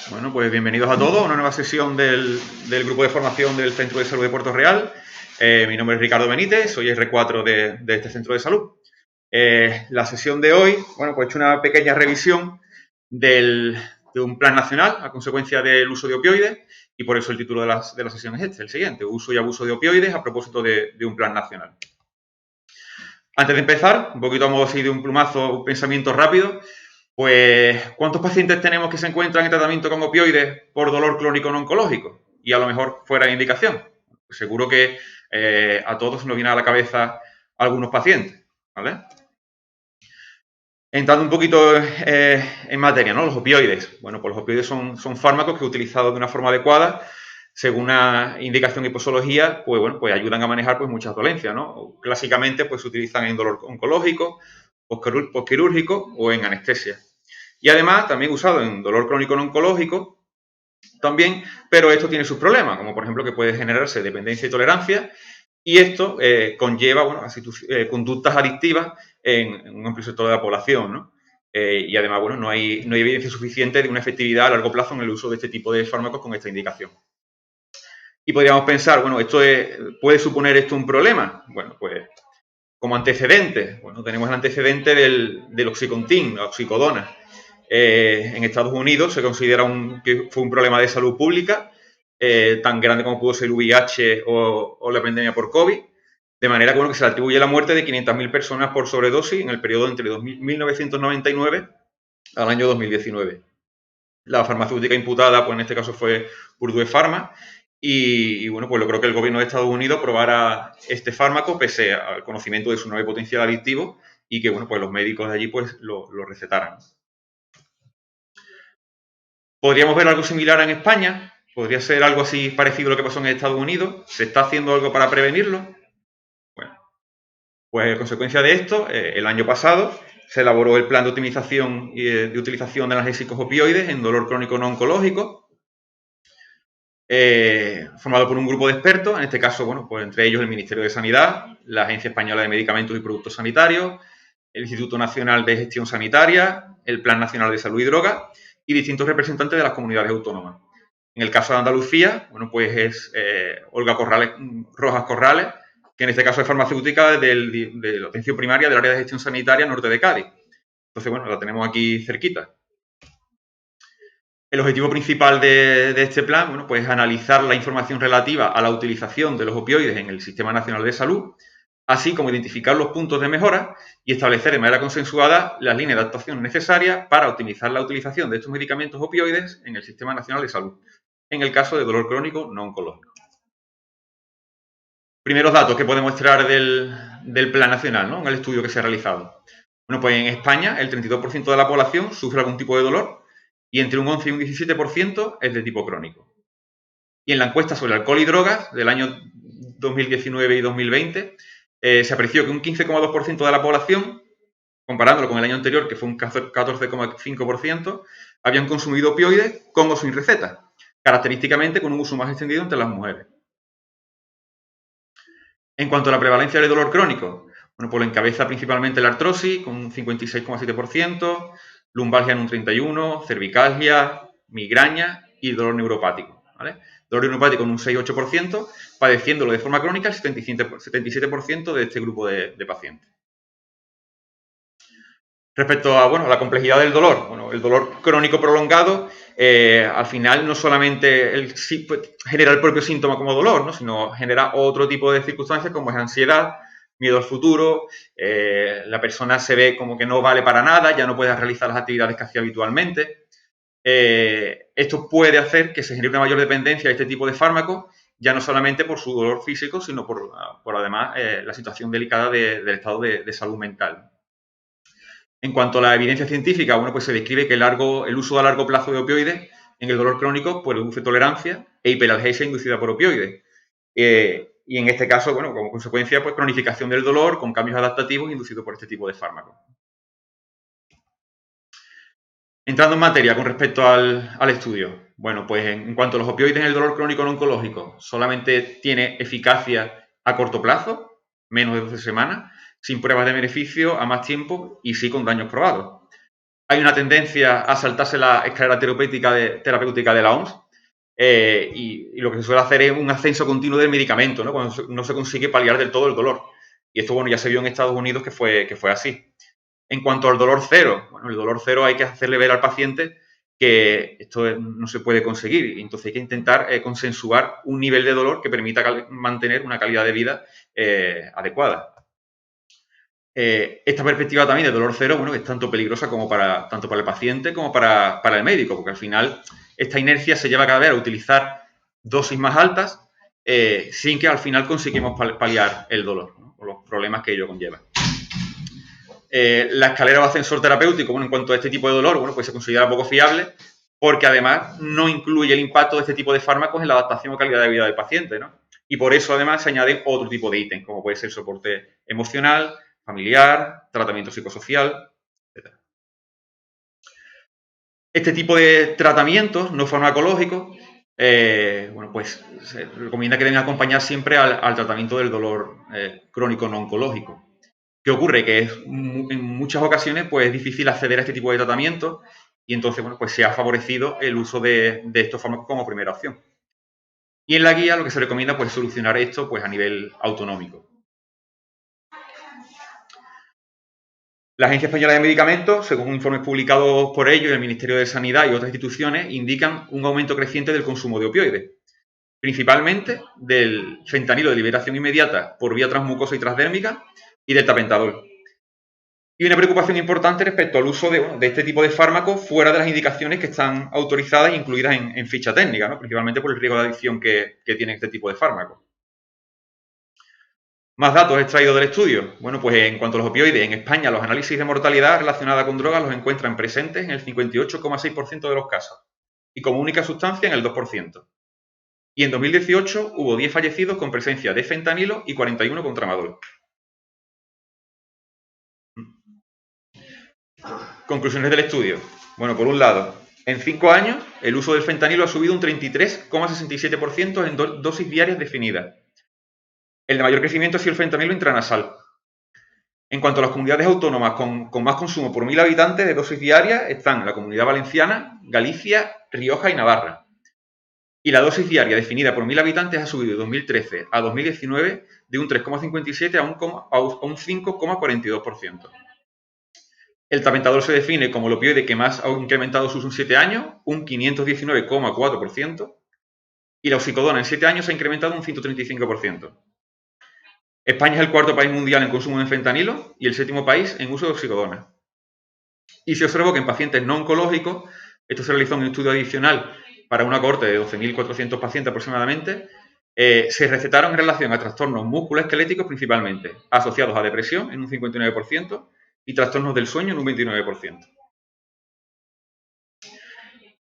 Bueno, pues bienvenidos a todos a una nueva sesión del grupo de formación del Centro de Salud de Puerto Real. Mi nombre es Ricardo Benítez, soy R4 de este centro de salud. La sesión de hoy, pues he hecho una pequeña revisión de un plan nacional a consecuencia del uso de opioides y por eso el título de la sesión es el siguiente, uso y abuso de opioides a propósito de un plan nacional. Antes de empezar, un poquito a modo así de un plumazo, un pensamiento rápido, pues, ¿cuántos pacientes tenemos que se encuentran en tratamiento con opioides por dolor crónico no oncológico? Y a lo mejor fuera de indicación. Pues seguro que a todos nos viene a la cabeza algunos pacientes, ¿vale? Entrando un poquito en materia, ¿no? Los opioides. Bueno, pues los opioides son fármacos que utilizados de una forma adecuada, según una indicación y posología, pues bueno, pues ayudan a manejar pues muchas dolencias, ¿no? Clásicamente pues se utilizan en dolor oncológico, postquirúrgico o en anestesia. Y además también usado en dolor crónico no oncológico también, pero esto tiene sus problemas, como por ejemplo que puede generarse dependencia y tolerancia, y esto conlleva bueno, conductas adictivas en un amplio sector de la población, ¿no? Y además, bueno, no hay evidencia suficiente de una efectividad a largo plazo en el uso de este tipo de fármacos con esta indicación. Y podríamos pensar, bueno, ¿puede suponer esto un problema? Bueno, pues como antecedente, bueno, tenemos el antecedente del Oxycontin, la oxicodona. En Estados Unidos se considera que fue un problema de salud pública tan grande como pudo ser el VIH o la pandemia por COVID, de manera que, bueno, que se le atribuye la muerte de 500.000 personas por sobredosis en el periodo entre 1999 al año 2019. La farmacéutica imputada, pues en este caso fue Purdue Pharma, y bueno, pues logró que el gobierno de Estados Unidos aprobara este fármaco pese al conocimiento de su nuevo potencial adictivo y que, bueno, pues los médicos de allí pues lo recetaran. ¿Podríamos ver algo similar en España? ¿Podría ser algo así parecido a lo que pasó en Estados Unidos? ¿Se está haciendo algo para prevenirlo? Bueno, pues a consecuencia de esto, el año pasado se elaboró el plan de optimización y de utilización de analgésicos opioides en dolor crónico no oncológico, formado por un grupo de expertos, en este caso, bueno, pues entre ellos el Ministerio de Sanidad, la Agencia Española de Medicamentos y Productos Sanitarios, el Instituto Nacional de Gestión Sanitaria, el Plan Nacional de Salud y Drogas y distintos representantes de las comunidades autónomas. En el caso de Andalucía, bueno, pues es Olga Rojas Corrales, que en este caso es farmacéutica de la atención primaria del área de gestión sanitaria norte de Cádiz. Entonces, bueno, la tenemos aquí cerquita. El objetivo principal de este plan, bueno, pues es analizar la información relativa a la utilización de los opioides en el Sistema Nacional de Salud, así como identificar los puntos de mejora y establecer de manera consensuada las líneas de actuación necesarias para optimizar la utilización de estos medicamentos opioides en el Sistema Nacional de Salud, en el caso de dolor crónico no oncológico. Primeros datos que podemos extraer del Plan Nacional, ¿no? En el estudio que se ha realizado. Bueno, pues en España el 32% de la población sufre algún tipo de dolor y entre un 11 y un 17% es de tipo crónico. Y en la encuesta sobre alcohol y drogas del año 2019 y 2020 se apreció que un 15,2% de la población, comparándolo con el año anterior, que fue un 14,5%, habían consumido opioides con o sin receta, característicamente con un uso más extendido entre las mujeres. En cuanto a la prevalencia del dolor crónico, bueno, pues lo encabeza principalmente la artrosis, con un 56,7%, lumbalgia en un 31%, cervicalgia, migraña y dolor neuropático, ¿vale? Dolor neuropático en un 6,8%, padeciéndolo de forma crónica el 77% de este grupo de pacientes. Respecto a, bueno, a la complejidad del dolor, bueno, el dolor crónico prolongado, al final no solamente genera el propio síntoma como dolor, ¿no? Sino genera otro tipo de circunstancias como es ansiedad, miedo al futuro, la persona se ve como que no vale para nada, ya no puede realizar las actividades que hacía habitualmente. Esto puede hacer que se genere una mayor dependencia de este tipo de fármacos, ya no solamente por su dolor físico, sino por además la situación delicada del estado de salud mental. En cuanto a la evidencia científica, bueno, pues se describe que el uso a largo plazo de opioides en el dolor crónico pues reduce tolerancia e hiperalgesia inducida por opioides. Y en este caso, bueno, como consecuencia, pues cronificación del dolor con cambios adaptativos inducidos por este tipo de fármacos. Entrando en materia con respecto al estudio. Bueno, pues en cuanto a los opioides en el dolor crónico no oncológico, solamente tiene eficacia a corto plazo, menos de 12 semanas, sin pruebas de beneficio a más tiempo y sí con daños probados. hay una tendencia a saltarse la escalera terapéutica de la OMS y lo que se suele hacer es un ascenso continuo del medicamento, ¿no? Cuando no se consigue paliar del todo el dolor. Y esto, bueno, ya se vio en Estados Unidos que fue así. En cuanto al dolor cero, bueno, el dolor cero hay que hacerle ver al paciente que esto no se puede conseguir. Entonces hay que intentar consensuar un nivel de dolor que permita mantener una calidad de vida adecuada. Esta perspectiva también de dolor cero, bueno, es tanto peligrosa como tanto para el paciente como para el médico, porque al final esta inercia se lleva cada vez a utilizar dosis más altas sin que al final conseguimos paliar el dolor, ¿no? O los problemas que ello conlleva. La escalera o ascensor terapéutico, bueno, en cuanto a este tipo de dolor, bueno, pues se considera poco fiable porque además no incluye el impacto de este tipo de fármacos en la adaptación o calidad de vida del paciente, ¿no? Y por eso además se añaden otro tipo de ítems, como puede ser soporte emocional, familiar, tratamiento psicosocial, etc. Este tipo de tratamientos no farmacológicos, bueno, pues se recomienda que deben acompañar siempre al tratamiento del dolor crónico no oncológico. ¿Qué ocurre? Que en muchas ocasiones pues, es difícil acceder a este tipo de tratamientos y entonces, bueno, pues se ha favorecido el uso de estos fármacos como primera opción. Y en la guía lo que se recomienda pues solucionar esto pues a nivel autonómico. La Agencia Española de Medicamentos, según informes publicados por ellos y el Ministerio de Sanidad y otras instituciones, indican un aumento creciente del consumo de opioides, principalmente del fentanilo de liberación inmediata por vía transmucosa y transdérmica y del tapentadol. Y una preocupación importante respecto al uso de este tipo de fármacos fuera de las indicaciones que están autorizadas e incluidas en ficha técnica, ¿no? Principalmente por el riesgo de adicción que tiene este tipo de fármacos. Más datos extraídos del estudio. Bueno, pues en cuanto a los opioides, en España los análisis de mortalidad relacionada con drogas los encuentran presentes en el 58,6% de los casos y como única sustancia en el 2%. Y en 2018 hubo 10 fallecidos con presencia de fentanilo y 41 con tramadol. Conclusiones del estudio. Bueno, por un lado, en 5 años el uso del fentanilo ha subido un 33,67% en dosis diarias definidas. El de mayor crecimiento ha sido el fentanilo intranasal. En cuanto a las comunidades autónomas con más consumo por 1.000 habitantes de dosis diarias están la Comunidad Valenciana, Galicia, Rioja y Navarra. Y la dosis diaria definida por 1.000 habitantes ha subido de 2013 a 2019 de un 3,57 a un 5,42%. El tapentadol se define como el opioide que más ha incrementado su uso en 7 años, un 519,4%, y la oxicodona en 7 años ha incrementado un 135%. España es el cuarto país mundial en consumo de fentanilo y el séptimo país en uso de oxicodona. Y se observó que en pacientes no oncológicos, esto se realizó en un estudio adicional para una cohorte de 12.400 pacientes aproximadamente, se recetaron en relación a trastornos musculoesqueléticos principalmente, asociados a depresión en un 59% y trastornos del sueño en un 29%.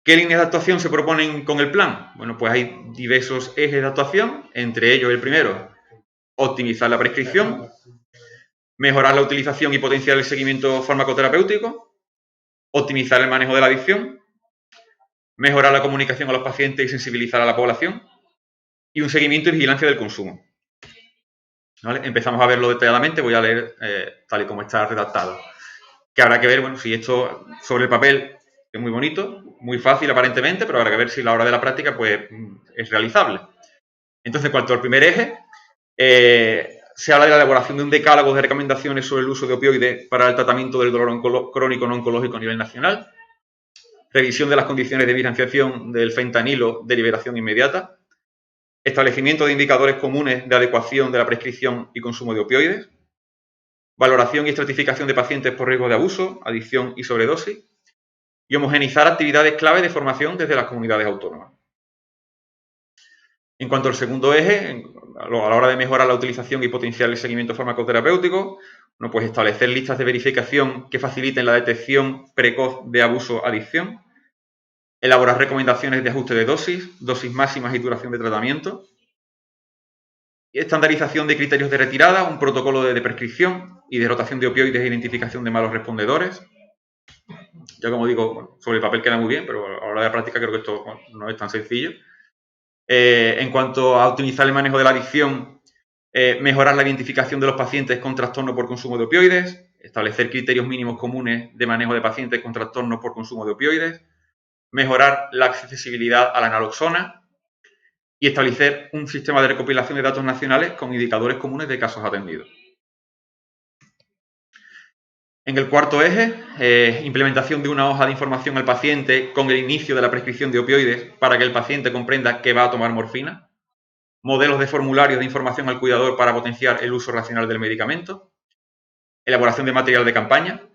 ¿Qué líneas de actuación se proponen con el plan? Bueno, pues hay diversos ejes de actuación, entre ellos el primero, optimizar la prescripción, mejorar la utilización y potenciar el seguimiento farmacoterapéutico, optimizar el manejo de la adicción, mejorar la comunicación a los pacientes y sensibilizar a la población, y un seguimiento y vigilancia del consumo. ¿Vale? Empezamos a verlo detalladamente, voy a leer tal y como está redactado. Que habrá que ver, bueno, si esto sobre el papel es muy bonito, muy fácil aparentemente, pero habrá que ver si a la hora de la práctica pues es realizable. Entonces, en cuanto al primer eje, se habla de la elaboración de un decálogo de recomendaciones sobre el uso de opioides para el tratamiento del dolor crónico no oncológico a nivel nacional, revisión de las condiciones de financiación del fentanilo de liberación inmediata, establecimiento de indicadores comunes de adecuación de la prescripción y consumo de opioides, valoración y estratificación de pacientes por riesgo de abuso, adicción y sobredosis, y homogeneizar actividades clave de formación desde las comunidades autónomas. En cuanto al segundo eje, a la hora de mejorar la utilización y potenciar el seguimiento farmacoterapéutico, bueno, pues establecer listas de verificación que faciliten la detección precoz de abuso-adicción, elaborar recomendaciones de ajuste de dosis máximas y duración de tratamiento, estandarización de criterios de retirada, un protocolo de prescripción y de rotación de opioides e identificación de malos respondedores. Ya como digo, bueno, sobre el papel queda muy bien, pero a la hora de la práctica creo que esto no es tan sencillo. En cuanto a optimizar el manejo de la adicción, mejorar la identificación de los pacientes con trastorno por consumo de opioides, establecer criterios mínimos comunes de manejo de pacientes con trastornos por consumo de opioides, mejorar la accesibilidad a la naloxona y establecer un sistema de recopilación de datos nacionales con indicadores comunes de casos atendidos. En el cuarto eje, implementación de una hoja de información al paciente con el inicio de la prescripción de opioides para que el paciente comprenda que va a tomar morfina. Modelos de formularios de información al cuidador para potenciar el uso racional del medicamento. Elaboración de material de campaña.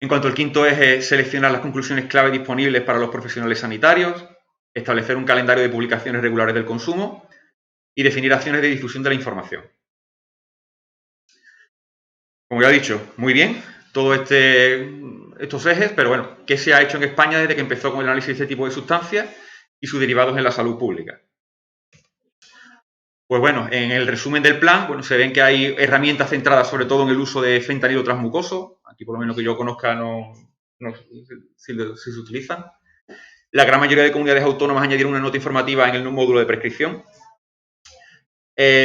En cuanto al quinto eje, seleccionar las conclusiones clave disponibles para los profesionales sanitarios. Establecer un calendario de publicaciones regulares del consumo y definir acciones de difusión de la información. Como ya he dicho, muy bien, todos estos ejes, pero bueno, ¿qué se ha hecho en España desde que empezó con el análisis de este tipo de sustancias y sus derivados en la salud pública? Pues bueno, en el resumen del plan, bueno, se ven que hay herramientas centradas sobre todo en el uso de fentanilo transmucoso. Aquí, por lo menos que yo conozca, no si se utilizan. La gran mayoría de comunidades autónomas añadieron una nota informativa en el módulo de prescripción.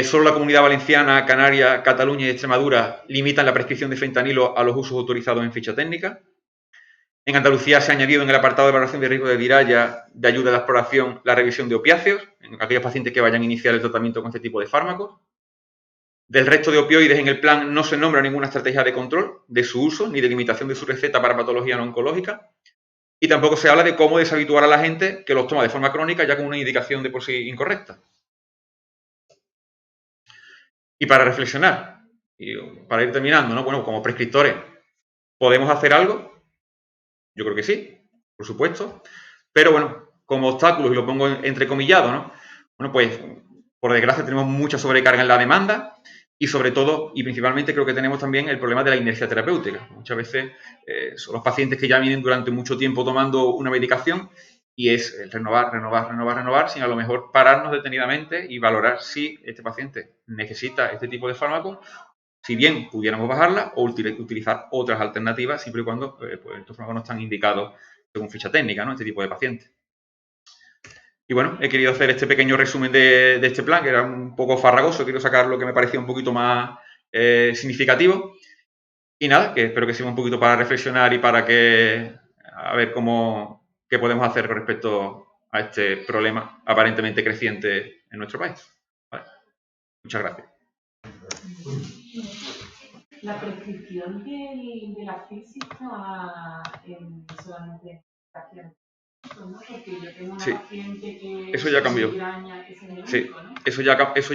Solo la Comunidad Valenciana, Canarias, Cataluña y Extremadura limitan la prescripción de fentanilo a los usos autorizados en ficha técnica. En Andalucía se ha añadido en el apartado de evaluación de riesgo de DIRAYA de ayuda a la exploración la revisión de opiáceos en aquellos pacientes que vayan a iniciar el tratamiento con este tipo de fármacos. Del resto de opioides en el plan no se nombra ninguna estrategia de control de su uso ni de limitación de su receta para patología no oncológica. Y tampoco se habla de cómo deshabituar a la gente que los toma de forma crónica ya con una indicación de por sí incorrecta. Y para reflexionar, y para ir terminando, ¿no? Bueno, como prescriptores, ¿podemos hacer algo? Yo creo que sí, por supuesto. Pero bueno, como obstáculos, y lo pongo entrecomillado, ¿no? Bueno, pues por desgracia tenemos mucha sobrecarga en la demanda y sobre todo, y principalmente creo que tenemos también el problema de la inercia terapéutica. Muchas veces son los pacientes que ya vienen durante mucho tiempo tomando una medicación y es el renovar, sin a lo mejor pararnos detenidamente y valorar si este paciente necesita este tipo de fármaco, si bien pudiéramos bajarla o utilizar otras alternativas, siempre y cuando pues estos fármacos no están indicados según ficha técnica, ¿no? Este tipo de pacientes. Y bueno, he querido hacer este pequeño resumen de este plan, que era un poco farragoso, quiero sacar lo que me parecía un poquito más significativo. Y nada, que espero que sirva un poquito para reflexionar y para a ver qué podemos hacer con respecto a este problema aparentemente creciente en nuestro país. ¿Vale? Muchas gracias. La prescripción de la física solamente en pacientes, ¿no? Porque yo tengo una paciente que eso ya cambió. migraña, que se me Sí, ¿no? eso